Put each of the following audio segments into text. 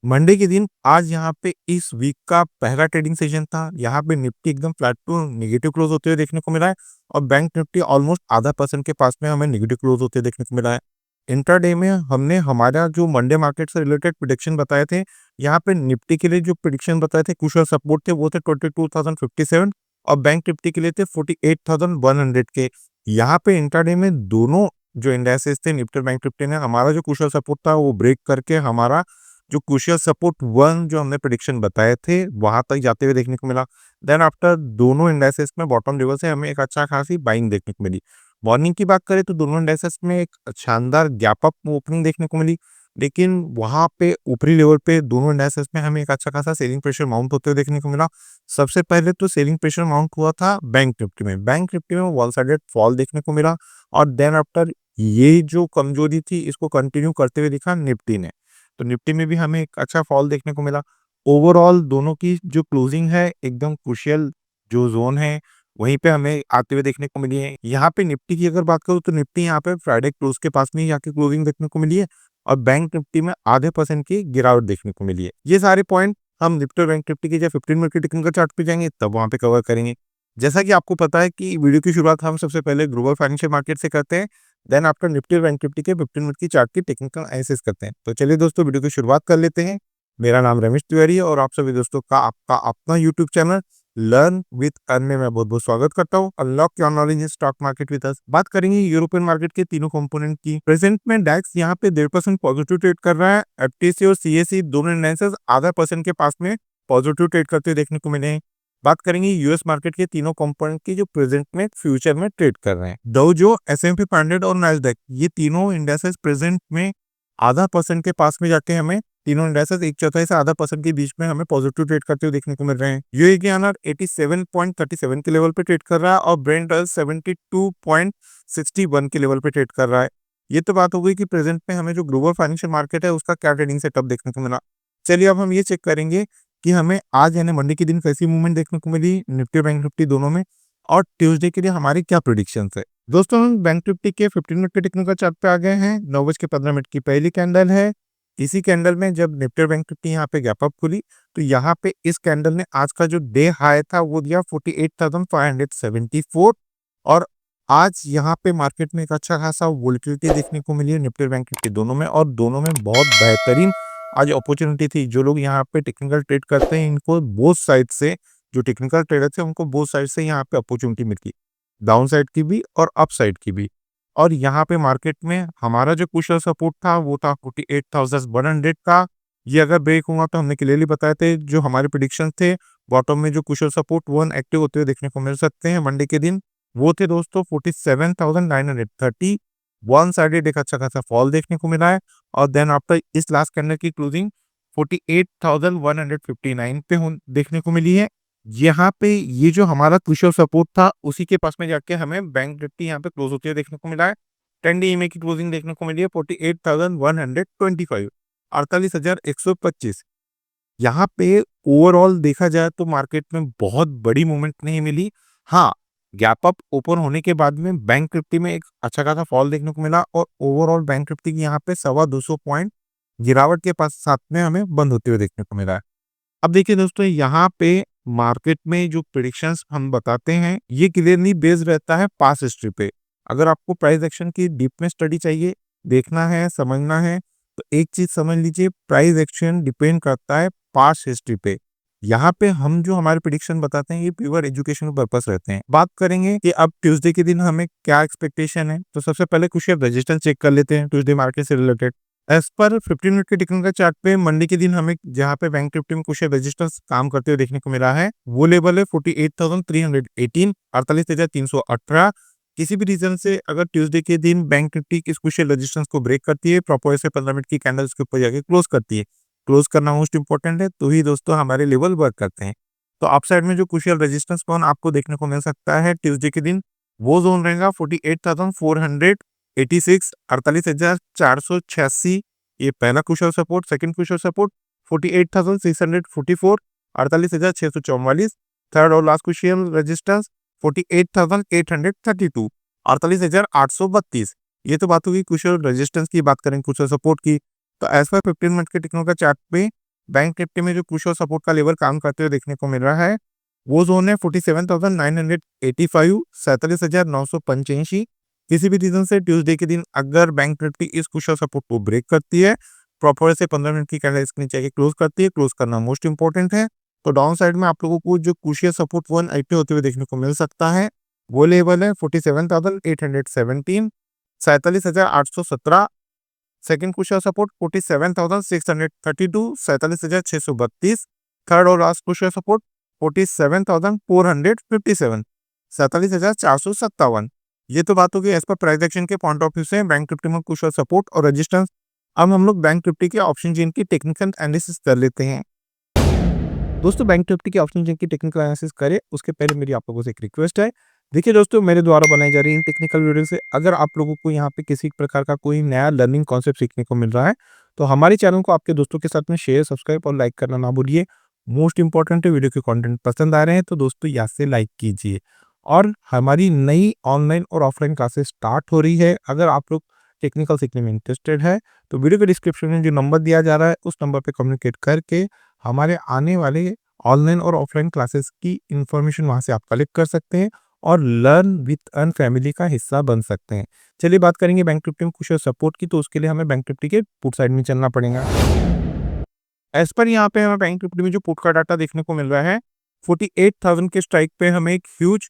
Monday के दिन आज यहाँ पे इस वीक का पहला ट्रेडिंग सेशन था। यहाँ पे निफ्टी एकदम फ्लैट टू नेगेटिव क्लोज होते हुए देखने को मिला है और बैंक निफ्टी ऑलमोस्ट आधा परसेंट के पास में हमें नेगेटिव क्लोज होते हुए देखने को मिला है। इंट्राडे में हमने हमारा जो मंडे मार्केट से रिलेटेड प्रिडिक्शन बताए थे, यहाँ पे निफ्टी के लिए जो प्रिडिक्शन बताए थे, क्रूशियल सपोर्ट थे वो थे 22,057 और बैंक निफ्टी के लिए थे 48,100 के। यहाँ पे इंट्राडे में दोनों जो इंडेक्सेस थे, निफ्टी और बैंक निफ्टी ने हमारा जो क्रूशियल सपोर्ट था वो ब्रेक करके हमारा जो क्रूशियल सपोर्ट 1 जो हमने प्रेडिक्शन बताए थे वहां तक जाते हुए देखने को मिला। देन आफ्टर दोनों इंडेक्सेस में बॉटम लेवल से हमें एक अच्छा खासी बाइंग देखने को मिली। मॉर्निंग की बात करें तो दोनों इंडेक्सेस में एक शानदार गैप अप ओपनिंग देखने को मिली, लेकिन वहां पे ऊपरी लेवल पे दोनों इंडेक्सेस में हमें एक अच्छा खासा सेलिंग प्रेशर माउंट होते हुए देखने को मिला। सबसे पहले तो सेलिंग प्रेशर माउंट हुआ था बैंक निफ्टी में। बैंक निफ्टी में वन साइडेड फॉल देखने को मिला और देन आफ्टर ये जो कमजोरी थी इसको कंटिन्यू करते हुए दिखा निफ्टी ने। तो निफ्टी में भी हमें एक अच्छा फॉल देखने को मिला। ओवरऑल दोनों की जो क्लोजिंग है एकदम क्रूशियल जो जोन है वहीं पे हमें आते हुए देखने को मिली है। यहाँ पे निफ्टी की अगर बात करूँ तो निफ्टी यहाँ पे फ्राइडे क्लोज के पास में ही जाके क्लोजिंग देखने को मिली है और बैंक निफ्टी में आधे परसेंट की गिरावट देखने को मिली है। ये सारे पॉइंट हम निफ्टी और बैंक निफ्टी की जब 15 मिनट की टेक्निकल चार्ट पे जाएंगे तब वहां पे कवर करेंगे। जैसा कि आपको पता है कि वीडियो की शुरुआत हम सबसे पहले ग्लोबल फाइनेंशियल मार्केट से करते हैं, देन आफ्टर निफ्टी और बैंक निफ्टी के 15 मिनट की चार्ट की टेक्निकल एनालिसिस करते हैं। तो चलिए दोस्तों वीडियो की शुरुआत कर लेते हैं। मेरा नाम रमेश तिवारी है और आप सभी दोस्तों का आपका अपना YouTube channel learn with earn में मैं बहुत बहुत स्वागत करता हूँ। Unlock your knowledge in stock market with us. बात करेंगे यूरोपियन मार्केट के तीनों कंपोनेंट की। प्रेजेंट में डैक्स यहाँ पे 1.5% पॉजिटिव ट्रेड कर रहा है। एफटीसी और सीएसई दोनों इंडेक्सेस आधा परसेंट के पास में पॉजिटिव ट्रेड करते हुए देखने को मिले हैं। बात करेंगे यूएस मार्केट के तीनों कंपोनेंट की जो प्रेजेंट में फ्यूचर में ट्रेड कर रहे हैं। डाउ जो एसएमपी 500 और नैस्डैक ये तीनों इंडेक्सेस प्रेजेंट में आधा परसेंट के पास में जाके हमें तीनों इंडेक्सेस एक चौथाई से आधा परसेंट के बीच में हमें पॉजिटिव ट्रेड करते हुए देखने को मिल रहे हैं। यूएसडी आनर 87.37 के लेवल पे ट्रेड कर रहा है और ब्रेंट ऑयल 72.61 के लेवल पे ट्रेड कर रहा है। ये तो बात हो गई कि प्रेजेंट में हमें जो ग्लोबल फाइनेंशियल मार्केट है उसका क्या ट्रेडिंग सेटअप देखने को मिला। चलिए अब हम ये चेक करेंगे कि हमें आज यानी मंडे के दिन कैसी मूवमेंट देखने को मिली निफ्टी बैंक निफ्टी दोनों में और ट्यूसडे के लिए हमारी क्या प्रेडिक्शंस है। दोस्तों हम बैंक निफ्टी के 15 मिनट के टेक्निकल चार्ट पे आ गए हैं। 9:15 की पहली कैंडल है। इसी कैंडल में जब निफ्टी और बैंक निफ्टी यहाँ पे गैप अप खुली तो यहाँ पे इस कैंडल ने आज का जो डे हाई था वो दिया 48,574 और आज यहाँ पे मार्केट में एक अच्छा खासा वोलेटिलिटी देखने को मिली है निफ्टी और बैंक निफ्टी दोनों में और दोनों में बहुत बेहतरीन आज अपॉर्चुनिटी थी। जो लोग यहाँ पे टेक्निकल ट्रेड करते हैं इनको बोथ साइड से, जो टेक्निकल ट्रेडर थे उनको बोथ साइड से यहाँ पे अपॉर्चुनिटी मिलती, डाउन साइड की भी और अप साइड की भी। और यहाँ पे मार्केट में हमारा जो क्रूशियल सपोर्ट था वो था 48,100 का। ये अगर ब्रेक हुआ तो हमने क्लियरली बताए थे जो हमारे प्रिडिक्शन थे बॉटम में जो क्रूशियल सपोर्ट 1 एक्टिव होते हुए देखने को मिल सकते हैं मंडे के दिन, वो थे दोस्तों 47,930। वन साइडेड एक अच्छा खासा फॉल देखने को मिला है और देन आफ्टर इस लास्ट कैंडल की क्लोजिंग 48,159 पे देखने को मिली है। यहाँ पे ये जो हमारा क्रूशियल सपोर्ट था उसी के पास में जाके हमें बैंक निफ्टी यहाँ पे क्लोज होते हुए देखने को मिला है। 10 डे ईएमए की क्लोजिंग देखने को मिली है 48,125, 48,125। यहाँ पे ओवरऑल देखा जाए तो मार्केट में बहुत बड़ी मूवमेंट नहीं मिली। हाँ, गैप अप ओपन होने के बाद में बैंक निफ्टी में एक अच्छा खासा फॉल देखने को मिला और ओवरऑल बैंक निफ्टी की यहाँ पे 250 पॉइंट गिरावट के पास साथ में हमें बंद होते हुए देखने को मिला है। अब देखिए दोस्तों यहाँ पे मार्केट में जो प्रेडिक्शंस हम बताते हैं ये क्लियरली बेस्ड रहता है पास्ट हिस्ट्री पे। अगर आपको प्राइस एक्शन की डीप में स्टडी चाहिए, देखना है, समझना है तो एक चीज समझ लीजिए, प्राइस एक्शन डिपेंड करता है पास्ट हिस्ट्री पे। यहाँ पे हम जो हमारे प्रिडिक्शन बताते हैं ये प्योर एजुकेशन पर्पस रहते हैं। बात करेंगे कि अब ट्यूसडे के दिन हमें क्या एक्सपेक्टेशन है तो सबसे पहले कुछ रेजिस्टेंस चेक कर लेते हैं ट्यूसडे मार्केट से रिलेटेड। एज पर 15 मिनट के टेक्निकल चार्ट पे मंडे के दिन हमें जहाँ पे बैंक निफ्टी में कुछ रेजिस्टेंस काम करते हुए देखने को मिला है वो लेवल है 48,318, 48,318। किसी भी रीजन से अगर ट्यूसडे के दिन बैंक निफ्टी इस कुछ रेजिस्टेंस को ब्रेक करती है, प्रॉपर से 15 मिनट की कैंडल्स के ऊपर जाके क्लोज करती है, क्लोज करना मोस्ट इंपॉर्टेंट है, तो ही दोस्तों हमारे लेवल वर्क करते हैं। तो अपसाइड में जो क्रूशियल रेजिस्टेंस जोन आपको देखने को मिल सकता है ट्यूसडे के दिन वो जोन रहेगा 48,486, 48,486। ये पहला crucial support. Second crucial support 48,644, 48,644। Third और लास्ट क्रूशियल रेजिस्टेंस 48,832, 48,832। ये तो बात होगी क्रूशियल रेजिस्टेंस की। बात करें क्रूशियल सपोर्ट की तो एज पर 15 मिनट के टेक्निकल चार्ट पे बैंक निफ्टी में जो पुश और सपोर्ट का लेवल काम करते हुए देखने को मिल रहा है, वो ज़ोन है 47,985, 47,985। किसी भी रीज़न से ट्यूसडे के दिन अगर बैंक निफ्टी इस पुश और सपोर्ट को ब्रेक करती है, प्रॉपर से 15 मिनट की कैंडल इसके नीचे आके क्लोज़ करती है, क्लोज़ करना मोस्ट इम्पोर्टेंट है। तो डाउन साइड में आप लोगों को जो क्रूशियल सपोर्ट 180 होते हुए देखने को मिल सकता है, वो लेवल है 47,817, 47,817। Second crucial support 47,632, 47,632। थर्ड और लास्ट क्रूशियल सपोर्ट 47,457, 47,457। ये तो बात होगी एज पर प्राइस एक्शन के पॉइंट ऑफ व्यू से बैंक निफ्टी में क्रूशियल सपोर्ट और रेजिस्टेंस। अब हम लोग बैंक निफ्टी के ऑप्शन चेन की टेक्निकल एनालिसिस कर लेते हैं। दोस्तों, बैंक निफ्टी के ऑप्शन चेन की टेक्निकल एनालिसिस करें उसके पहले मेरी आप लोगों से एक रिक्वेस्ट है। देखिए दोस्तों, मेरे द्वारा बनाई जा रही इन टेक्निकल वीडियो से अगर आप लोगों को यहाँ पे किसी प्रकार का कोई नया लर्निंग कॉन्सेप्ट सीखने को मिल रहा है, तो हमारे चैनल को आपके दोस्तों के साथ में शेयर, सब्सक्राइब और लाइक करना ना भूलिए। मोस्ट इंपॉर्टेंट है, वीडियो के कंटेंट पसंद आ रहे हैं तो दोस्तों यहाँ से लाइक कीजिए। और हमारी नई ऑनलाइन और ऑफलाइन क्लासेस स्टार्ट हो रही है। अगर आप लोग टेक्निकल सीखने में इंटरेस्टेड है तो वीडियो के डिस्क्रिप्शन में जो नंबर दिया जा रहा है उस नंबर पर कम्युनिकेट करके हमारे आने वाले ऑनलाइन और ऑफलाइन क्लासेस की इंफॉर्मेशन वहां से आप कलेक्ट कर सकते हैं और लर्न विथ अर्न फैमिली का हिस्सा बन सकते हैं। चलिए बात करेंगे बैंक निफ्टी में कुछ सपोर्ट की, तो उसके लिए हमें बैंक निफ्टी के पुट साइड में चलना पड़ेगा। एज पर यहाँ पे हमें बैंक निफ्टी में जो पुट का डाटा देखने को मिल रहा है, 48,000 के स्ट्राइक पे हमें एक ह्यूज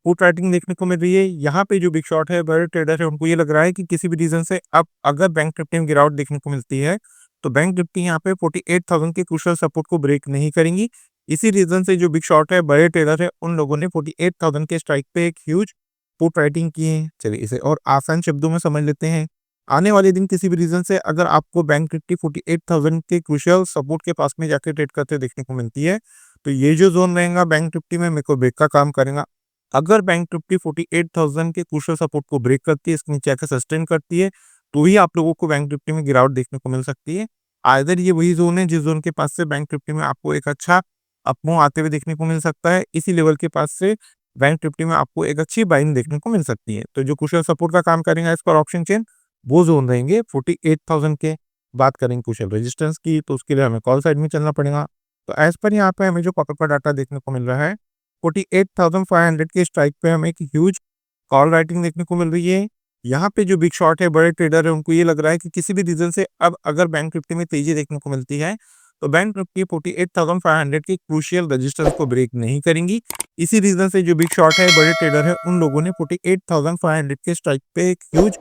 पुट राइटिंग देखने को मिल रही है। यहाँ पे जो बिग शॉट है, बड़े ट्रेडर है, उनको ये लग रहा है कि किसी भी रीजन से अब अगर बैंक निफ्टी में गिरावट देखने को मिलती है तो बैंक निफ्टी यहाँ पे 48,000 के क्रूशियल सपोर्ट को ब्रेक नहीं करेंगी। इसी रीजन से जो बिग शॉट है, बड़े ट्रेडर है, उन लोगों ने 48,000 के स्ट्राइक पे एक ह्यूज पुट राइटिंग की है। चलिए इसे और आसान शब्दों में समझ लेते हैं। आने वाले दिन किसी भी रीजन से अगर आपको बैंक निफ्टी 48,000 के क्रूशियल सपोर्ट के पास में जाके ट्रेड करते देखने को मिलती है, तो ये जो जोन रहेगा बैंक निफ्टी में मेरे को ब्रेक का काम करेगा। अगर बैंक निफ्टी 48,000 के क्रूशियल सपोर्ट को ब्रेक करती है, इसके नीचे आकर सस्टेन करती है, तो ही आप लोगों को बैंक निफ्टी में गिरावट देखने को मिल सकती है। आइदर ये वही जोन है जिस जोन के पास से बैंक निफ्टी में आपको एक अच्छा अपमूव आते हुए देखने को मिल सकता है। इसी लेवल के पास से बैंक निफ्टी में आपको एक अच्छी बाइंग देखने को मिल सकती है। तो जो क्रूशियल सपोर्ट का काम करेगा इस पर ऑप्शन चेन, वो जोन रहेंगे 48,000 के। बात करेंगे क्रूशियल रेजिस्टेंस की, तो उसके लिए हमें कॉल साइड में चलना पड़ेगा। तो एज पर यहाँ पे हमें जो कॉपर का डाटा देखने को मिल रहा है, 48,500 के स्ट्राइक पे हमें एक ह्यूज कॉल राइटिंग देखने को मिल रही है। यहाँ पे जो बिग शॉट है, बड़े ट्रेडर है, उनको ये लग रहा है कि किसी भी रीजन से अब अगर बैंक निफ्टी में तेजी देखने को मिलती है तो बैंक निफ्टी 48,500 की क्रूशियल रेजिस्टेंस को ब्रेक नहीं करेंगी। इसी रीजन से जो बिग शॉट है, बड़े ट्रेडर है, उन लोगों ने 48,500 के स्ट्राइक पे एक ह्यूज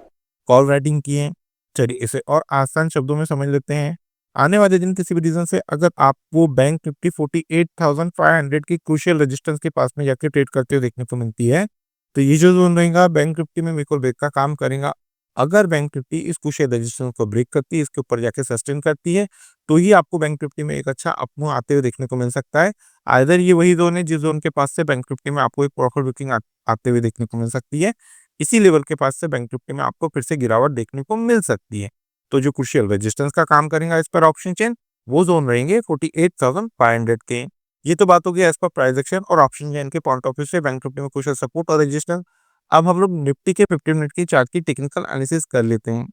कॉल राइटिंग की है। चलिए इसे और आसान शब्दों में समझ लेते हैं। आने वाले दिन किसी भी रीजन से अगर आपको बैंक निफ्टी 48,500 की क्रूशियल रेजिस्टेंस के पास में जाके ट्रेड करते हुए देखने को मिलती है, तो ये जो जोन रहेगा बैंक निफ्टी में बिल्कुल ब्रेक का काम करेगा। अगर बैंक निफ्टी इस क्रूशियल रेजिस्टेंस को ब्रेक करती है, इसके ऊपर जाके सस्टेन करती है, तो ही आपको बैंक निफ्टी में एक अच्छा अपमूव आते हुए देखने को मिल सकता है। आइदर ये वही जोन है जिस जोन के पास से बैंक निफ्टी में आपको एक प्रॉफिट बुकिंग आते हुए देखने को मिल सकती है। इसी लेवल के पास से बैंक निफ्टी में आपको फिर से गिरावट देखने को मिल सकती है। तो जो क्रूशियल रेजिस्टेंस का काम करेगा इस पर ऑप्शन चेन, वो जोन रहेंगे 48,500 के। ये तो बात होगी एज पर प्राइस एक्शन और ऑप्शन चेन के पॉइंट ऑफ व्यू से बैंक निफ्टी में क्रूशियल सपोर्ट और रेजिस्टेंस। अब हम लोग निफ्टी के 15 मिनट की चार्ट की टेक्निकल एनालिसिस कर लेते हैं।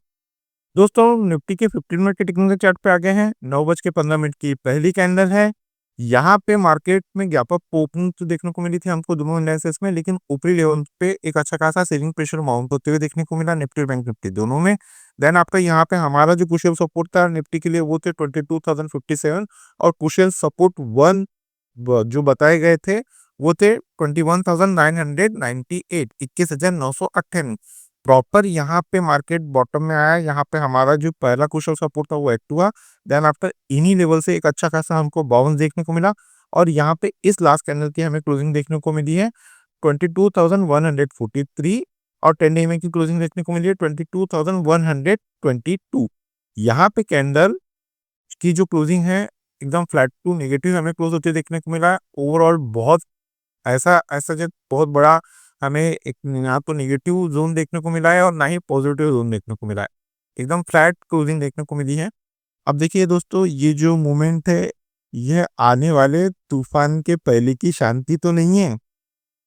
दोस्तों, निफ्टी के 15 मिनट के टेक्निकल चार्ट पे आ गए हैं। 9:15 की पहली कैंडल है। यहाँ पे मार्केट में गैप अप ओपनिंग तो देखने को मिली थी हमको दोनों इंडेक्सेस में, लेकिन ऊपरी लेवल पे एक अच्छा खासा सेलिंग प्रेशर माउंट होते हुए देखने को मिला निफ्टी और बैंक निफ्टी दोनों में। देन आपका यहाँ पे हमारा जो क्रूशियल सपोर्ट था निफ्टी के लिए वो थे 22,057 और क्रूशियल सपोर्ट वन जो बताए गए थे वो थे 21,998, 21,998। प्रॉपर यहाँ पे मार्केट बॉटम में आया। यहाँ पे हमारा जो पहला क्रूशियल सपोर्ट था वो एक्ट हुआ। देन आफ्टर इन्हीं लेवल से एक अच्छा खासा हमको बाउंस देखने को मिला और यहाँ पे इस लास्ट कैंडल की हमें क्लोजिंग देखने को मिली है 22,143 और 10 डे की क्लोजिंग देखने को मिली है 22,122। यहाँ पे कैंडल की जो क्लोजिंग है एकदम फ्लैट टू नेगेटिव हमें क्लोज होते देखने को मिला है। ओवरऑल बहुत ऐसा ऐसा जो बहुत बड़ा हमें एक ना तो नेगेटिव जोन देखने को मिला है और ना ही पॉजिटिव जोन देखने को मिला है। एकदम फ्लैट क्लोजिंग देखने को मिली है। अब देखिए दोस्तों, ये जो मोमेंट है ये आने वाले तूफान के पहले की शांति तो नहीं है,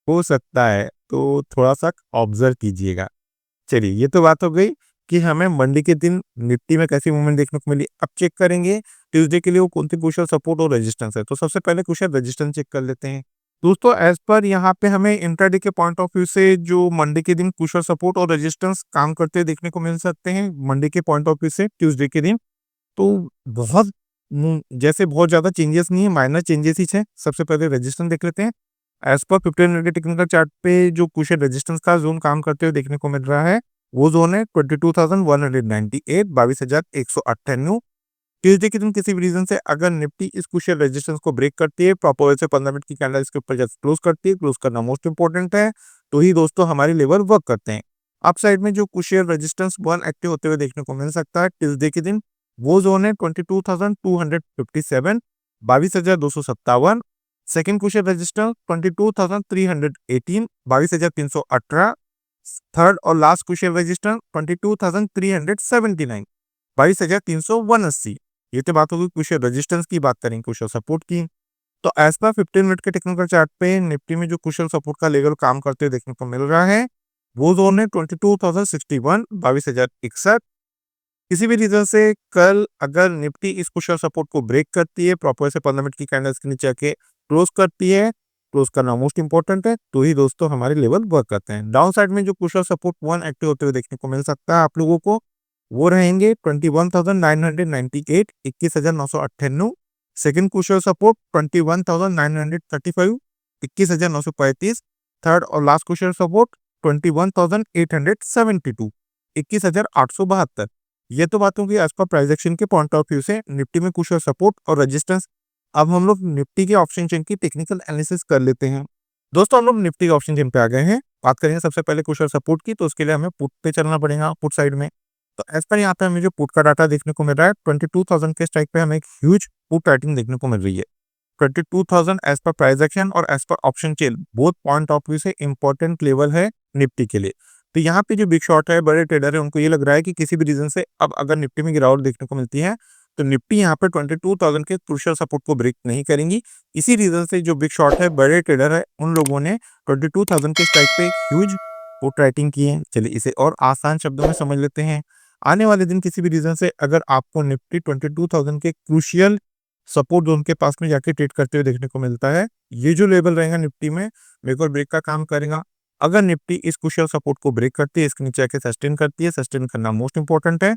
हो सकता है, तो थोड़ा सा ऑब्जर्व कीजिएगा। चलिए ये तो बात हो गई कि हमें मंडे के दिन निफ्टी में कैसी मूवमेंट देखने को मिली। अब चेक करेंगे ट्यूसडे के लिए वो कौन सी क्रूशियल सपोर्ट और रेजिस्टेंस है। तो सबसे पहले क्रूशियल रेजिस्टेंस चेक कर लेते हैं। दोस्तों एज पर यहाँ पे हमें इंट्राडे के पॉइंट ऑफ व्यू से जो मंडे के दिन क्रूशियल सपोर्ट और रेजिस्टेंस काम करते देखने को मिल सकते हैं मंडे के पॉइंट ऑफ व्यू से ट्यूसडे के दिन। तो बहुत जैसे बहुत ज्यादा चेंजेस नहीं है, माइनर चेंजेस ही है। सबसे पहले रेजिस्टेंस देख लेते हैं। एज पर 15 मिनट के टेक्निकल चार्ट पे जो कुछ रेजिस्टेंस का जोन काम करते हुए देखने को मिल रहा है वो जोन है 22,198, 22,198। ट्यूसडे के दिन किसी भी रीजन से अगर निफ्टी इस कुछ रेजिस्टेंस को ब्रेक करती है, प्रॉपर से 15 मिनट की कैंडल इसके ऊपर जैसे क्लोज करती है, क्लोज करना मोस्ट इंपॉर्टेंट है, तो ही दोस्तों हमारी लेवल वर्क करते हैं। अप साइड में जो कुछ रेजिस्टेंस वन एक्टिव होते हुए देखने को मिल सकता है ट्यूसडे के दिन, वो जोन है 22,257, 22,257। Second question register 22,318, 22,318। थर्ड और लास्ट क्वेश्चन रजिस्टर 22,379, 22,381। ये तो बात होगी क्वेश्चन रेजिस्टेंस की। बात करें क्वेश्चन सपोर्ट की, तो एज पर 15 मिनट के टेक्निकल चार्ट पे निफ्टी में जो क्वेश्चन सपोर्ट का लेवल काम करते हुए देखने को मिल रहा है वो जोन है 22,061, 22,061। किसी भी रीजन से कल अगर निफ्टी इस क्वेश्चन सपोर्ट को ब्रेक करती है, प्रॉपर से 15 मिनट की कैंडल्स के नीचे आके क्लोज करती है, क्लोज करना मोस्ट इंपॉर्टेंट है, तो ही दोस्तों हमारे लेवल वर्क करते हैं। डाउन साइड में जो क्वेश्चन सपोर्ट वन एक्टिव होते हुए देखने को मिल सकता है आप लोगों को, वो रहेंगे 21,998, 21,998। Second question support 21,935, 21,935। थर्ड और लास्ट क्वेश्चन सपोर्ट 21,872, 21,872। ये तो बात होगी आज का प्राइस एक्शन के पॉइंट ऑफ व्यू से निफ्टी में कुछ सपोर्ट और रेजिस्टेंस। अब हम लोग निफ्टी के ऑप्शन चेन की टेक्निकल एनालिसिस कर लेते हैं। दोस्तों हम लोग निफ्टी के ऑप्शन चेन पे आ गए हैं। बात करेंगे सबसे पहले कुछ सपोर्ट की, तो उसके लिए हमें पुट पे चलना पड़ेगा, पुट साइड में। तो एज पर यहाँ पे हमें जो पुट का डाटा देखने को मिल रहा है 22,000 के स्ट्राइक पे हमें एक ह्यूज पुट राइटिंग देखने को मिल रही है। 22,000 एज पर प्राइस एक्शन और as per option chain both point of view से इंपॉर्टेंट लेवल है निफ्टी के लिए। तो यहाँ पे जो बिग शॉट है, बड़े ट्रेडर है, उनको ये लग रहा है कि किसी भी रीजन से अब अगर निफ्टी में गिरावट देखने को मिलती है तो निफ्टी यहाँ पे 22,000 के क्रूशियल सपोर्ट को ब्रेक नहीं करेंगी। इसी रीजन से जो बिग शॉट है, बड़े ट्रेडर है, उन लोगों ने 22,000 के स्ट्राइक पे ह्यूज पुट राइटिंग की है। चलिए इसे और आसान शब्दों में समझ लेते हैं। आने वाले दिन किसी भी रीजन से अगर आपको निफ्टी 22,000 के क्रूशियल सपोर्ट जोन के पास में जाके ट्रेड करते हुए देखने को मिलता है, ये जो लेवल रहेगा निफ्टी में मेक और ब्रेक का काम करेगा। अगर निफ्टी इस क्रूशियल सपोर्ट को ब्रेक करती है, इसके नीचे आके सस्टेन करती है, सस्टेन करना मोस्ट इंपॉर्टेंट है,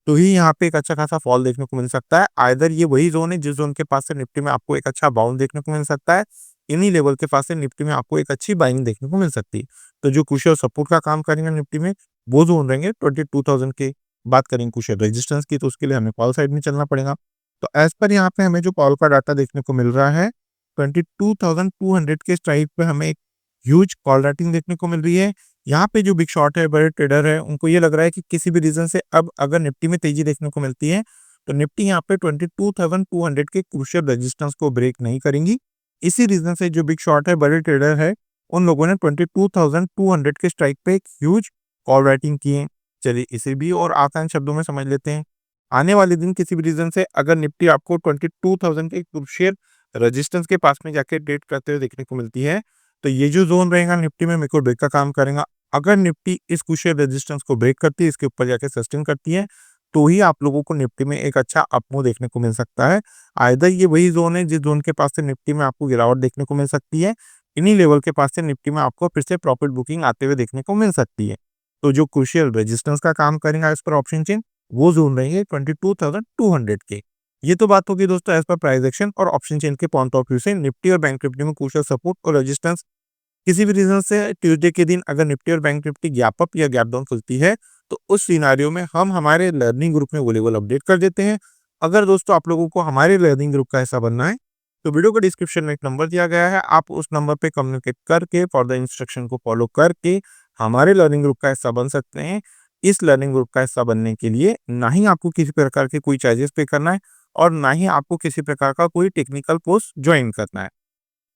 तो ही यहाँ पे एक अच्छा खासा फॉल देखने को मिल सकता है। आइदर ये वही जोन है जिस जोन के पास से निफ्टी में आपको एक अच्छा बाउंस देखने को मिल सकता है, इन्हीं लेवल के पास से निफ्टी में आपको एक अच्छी बाइंग देखने को मिल सकती है। तो जो क्रूशियल सपोर्ट का काम करेंगे निफ्टी में वो जोन रहेंगे 22,000 के। बात करेंगे क्रूशियल रेजिस्टेंस की, तो उसके लिए हमें कॉल साइड में चलना पड़ेगा। तो एज पर यहाँ पे हमें जो कॉल का डाटा देखने को मिल रहा है 22,200 के स्ट्राइक पे हमें एक ह्यूज कॉल राइटिंग देखने को मिल रही है। यहाँ पे जो बिग शॉट है, बड़े ट्रेडर है, उनको ये लग रहा है कि किसी भी रीजन से अब अगर निफ्टी में तेजी देखने को मिलती है तो निफ्टी यहाँ पे 22,200 के क्रूशियल रेजिस्टेंस को ब्रेक नहीं करेंगी। इसी रीजन से जो बिग शॉट है, बड़े ट्रेडर है, उन लोगों ने 22,200 के स्ट्राइक पे एक ह्यूज कॉल राइटिंग की है। चलिए इसे भी और आसान शब्दों में समझ लेते हैं। आने वाले दिन किसी भी रीजन से अगर निफ्टी आपको 22,000 के क्रूशियल रेजिस्टेंस के पास में जाके ट्रेड करते हुए देखने को मिलती है, तो ये जो जोन रहेगा निफ्टी में मेक और ब्रेक का काम करेगा। अगर निफ्टी इस क्रूशियल रेजिस्टेंस को ब्रेक करती है, इसके ऊपर जाके सस्टेन करती है, तो ही आप लोगों को निफ्टी में एक अच्छा अपमूव देखने को मिल सकता है। आइदर ये वही जोन है जिस जोन के पास से निफ्टी में आपको गिरावट देखने को मिल सकती है, इन्हीं लेवल के पास से निफ्टी में आपको फिर से प्रॉफिट बुकिंग आते हुए देखने को मिल सकती है। तो जो क्रूशियल रेजिस्टेंस का काम करेगा इस पर ऑप्शन चेन, वो जोन रहेंगे 22,200 के। ये तो बात होगी दोस्तों एज पर प्राइस एक्शन और ऑप्शन चेन के पॉइंट ऑफ व्यू से निफ्टी और बैंक निफ्टी में क्रूशियल सपोर्ट और रेजिस्टेंस। किसी भी रीजन से ट्यूसडे के दिन अगर निफ्टी और बैंक निफ्टी गैप अप या गैप डाउन खुलती है, तो उस सिनारियो में हम हमारे लर्निंग ग्रुप में वो लेवल अपडेट कर देते हैं। अगर दोस्तों आप लोगों को हमारे लर्निंग ग्रुप का हिस्सा बनना है, तो वीडियो के डिस्क्रिप्शन में एक नंबर दिया गया है, आप उस नंबर पे कम्युनिकेट करके फॉर द इंस्ट्रक्शन को फॉलो करके हमारे लर्निंग ग्रुप का हिस्सा बन सकते हैं। इस लर्निंग ग्रुप का हिस्सा बनने के लिए ना ही आपको किसी प्रकार के कोई चार्जेस पे करना है और ना ही आपको किसी प्रकार का कोई टेक्निकल कोर्स ज्वाइन करना है।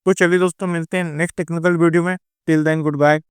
तो चलिए दोस्तों मिलते हैं नेक्स्ट टेक्निकल वीडियो में। Till then good bye.